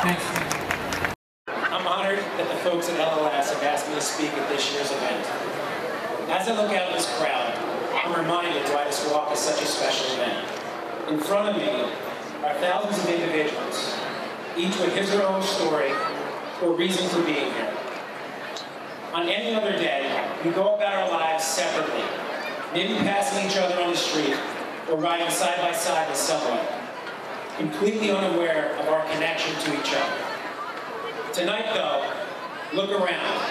Thanks. I'm honored that the folks at LLS have asked me to speak at this year's event. As I look out at this crowd, I'm reminded why this walk is such a special event. In front of me are thousands of individuals, each with his or her own story or reason for being here. On any other day, we go about our lives separately, maybe passing each other on the street or riding side by side with someone, completely unaware of our connection to each other. Tonight, though, look around.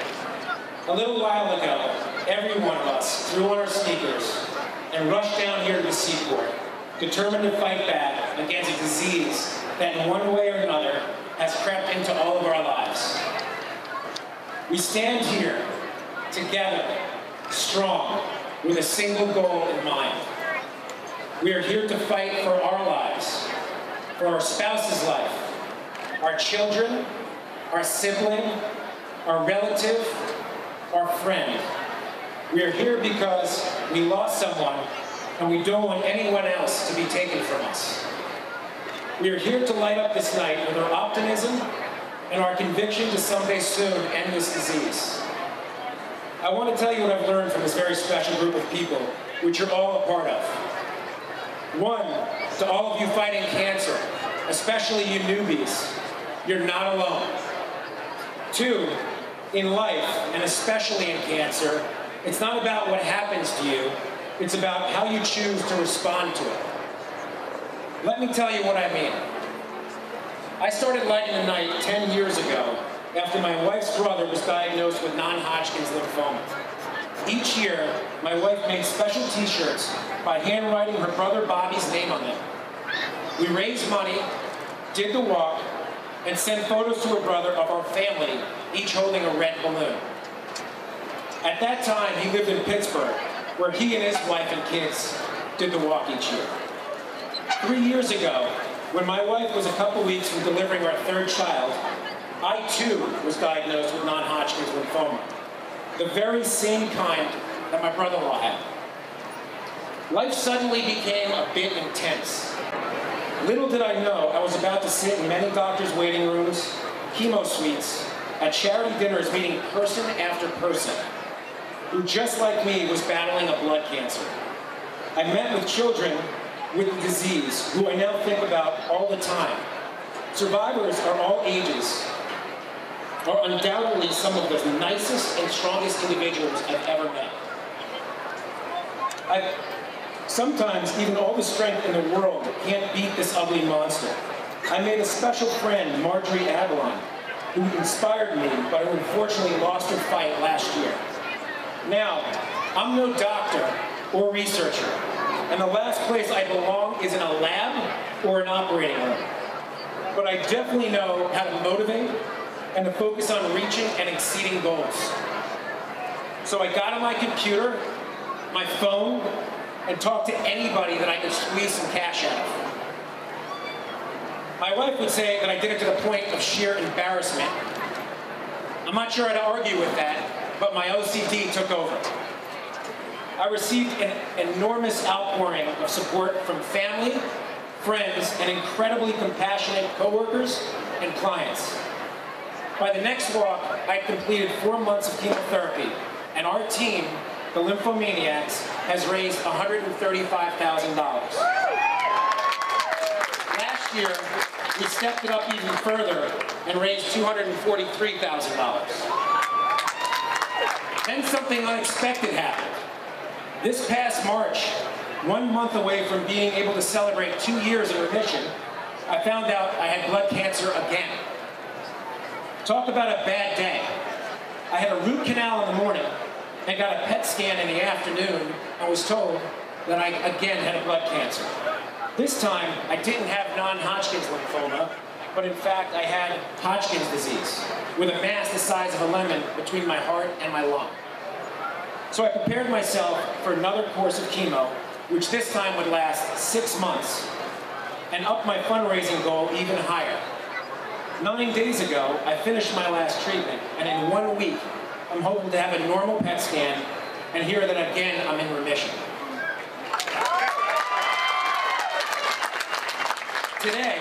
A little while ago, every one of us threw on our sneakers and rushed down here to the seaport, determined to fight back against a disease that in one way or another has crept into all of our lives. We stand here, together, strong, with a single goal in mind. We are here to fight for our lives, for our spouse's life, our children, our sibling, our relative, our friend. We are here because we lost someone and we don't want anyone else to be taken from us. We are here to light up this night with our optimism and our conviction to someday soon end this disease. I want to tell you what I've learned from this very special group of people, which you're all a part of. One, to all of you fighting cancer, especially you newbies, you're not alone. Two, in life, and especially in cancer, it's not about what happens to you, it's about how you choose to respond to it. Let me tell you what I mean. I started lighting the night 10 years ago after my wife's brother was diagnosed with non-Hodgkin's lymphoma. Each year, my wife made special t-shirts by handwriting her brother Bobby's name on them. We raised money, did the walk, and sent photos to her brother of our family, each holding a red balloon. At that time, he lived in Pittsburgh, where he and his wife and kids did the walk each year. 3 years ago, when my wife was a couple weeks from delivering our third child, I too was diagnosed with non-Hodgkin's lymphoma, the very same kind that my brother-in-law had. Life suddenly became a bit intense. Little did I know I was about to sit in many doctors' waiting rooms, chemo suites, at charity dinners meeting person after person who, just like me, was battling a blood cancer. I met with children with the disease who I now think about all the time. Survivors are all ages, are undoubtedly some of the nicest and strongest individuals I've ever met. Sometimes even all the strength in the world can't beat this ugly monster. I made a special friend, Marjorie Avalon, who inspired me, but who unfortunately lost her fight last year. Now, I'm no doctor or researcher, and the last place I belong is in a lab or an operating room. But I definitely know how to motivate and to focus on reaching and exceeding goals. So I got on my computer, my phone, and talked to anybody that I could squeeze some cash out of. My wife would say that I did it to the point of sheer embarrassment. I'm not sure how to argue with that, but my OCD took over. I received an enormous outpouring of support from family, friends, and incredibly compassionate coworkers and clients. By the next walk, I'd completed 4 months of chemotherapy, and our team, the Lymphomaniacs, has raised $135,000. Last year, we stepped it up even further and raised $243,000. Then something unexpected happened. This past March, 1 month away from being able to celebrate 2 years in remission, I found out I had blood cancer again. Talk about a bad day. I had a root canal in the morning and got a PET scan in the afternoon and was told that I again had a blood cancer. This time, I didn't have non-Hodgkin's lymphoma, but in fact, I had Hodgkin's disease with a mass the size of a lemon between my heart and my lung. So I prepared myself for another course of chemo, which this time would last 6 months, and upped my fundraising goal even higher. 9 days ago, I finished my last treatment, and in 1 week, I'm hoping to have a normal PET scan and hear that again I'm in remission. Today,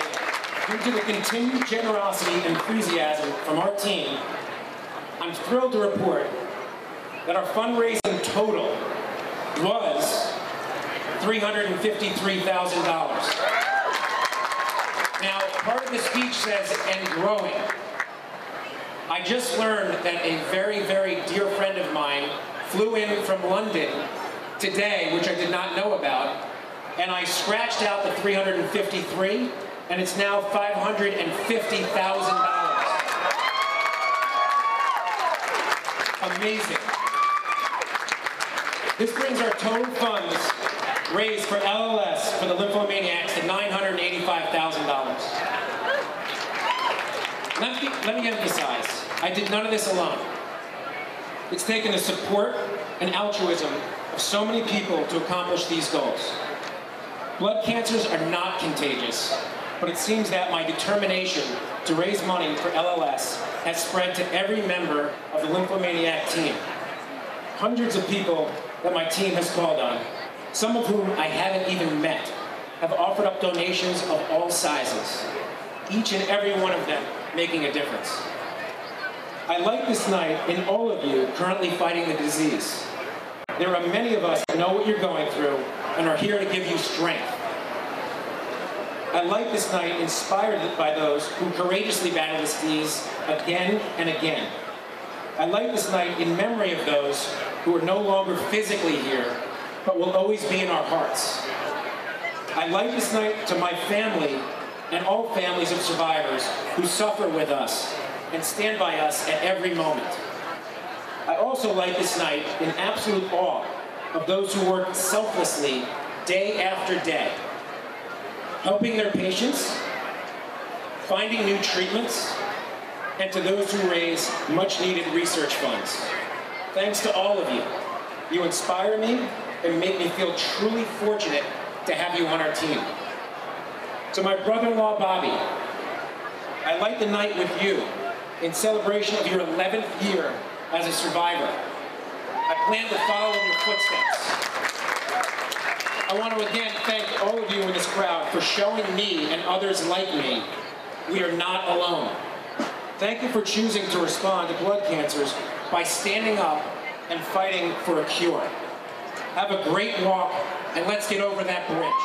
Due to the continued generosity and enthusiasm from our team, I'm thrilled to report that our fundraising total was $353,000. Now, part of the speech says, and growing. I just learned that a very, very dear friend of mine flew in from London today, which I did not know about, and I scratched out the 353, and it's now $550,000. Amazing. This brings our total funds raised for LLS for the Lymphomaniacs to $985,000. Let me emphasize, I did none of this alone. It's taken the support and altruism of so many people to accomplish these goals. Blood cancers are not contagious, but it seems that my determination to raise money for LLS has spread to every member of the Lymphomaniac team. Hundreds of people that my team has called on, some of whom I haven't even met, have offered up donations of all sizes, each and every one of them making a difference. I light this night in all of you currently fighting the disease. There are many of us that know what you're going through and are here to give you strength. I light this night inspired by those who courageously battle this disease again and again. I light this night in memory of those who are no longer physically here, but will always be in our hearts. I light this night to my family and all families of survivors who suffer with us and stand by us at every moment. I also light this night in absolute awe of those who work selflessly day after day, helping their patients, finding new treatments, and to those who raise much-needed research funds. Thanks to all of you. You inspire me and make me feel truly fortunate to have you on our team. To my brother-in-law, Bobby, I light the night with you in celebration of your 11th year as a survivor. I plan to follow in your footsteps. I want to again thank all of you in this crowd for showing me and others like me we are not alone. Thank you for choosing to respond to blood cancers by standing up and fighting for a cure. Have a great walk, and let's get over that bridge.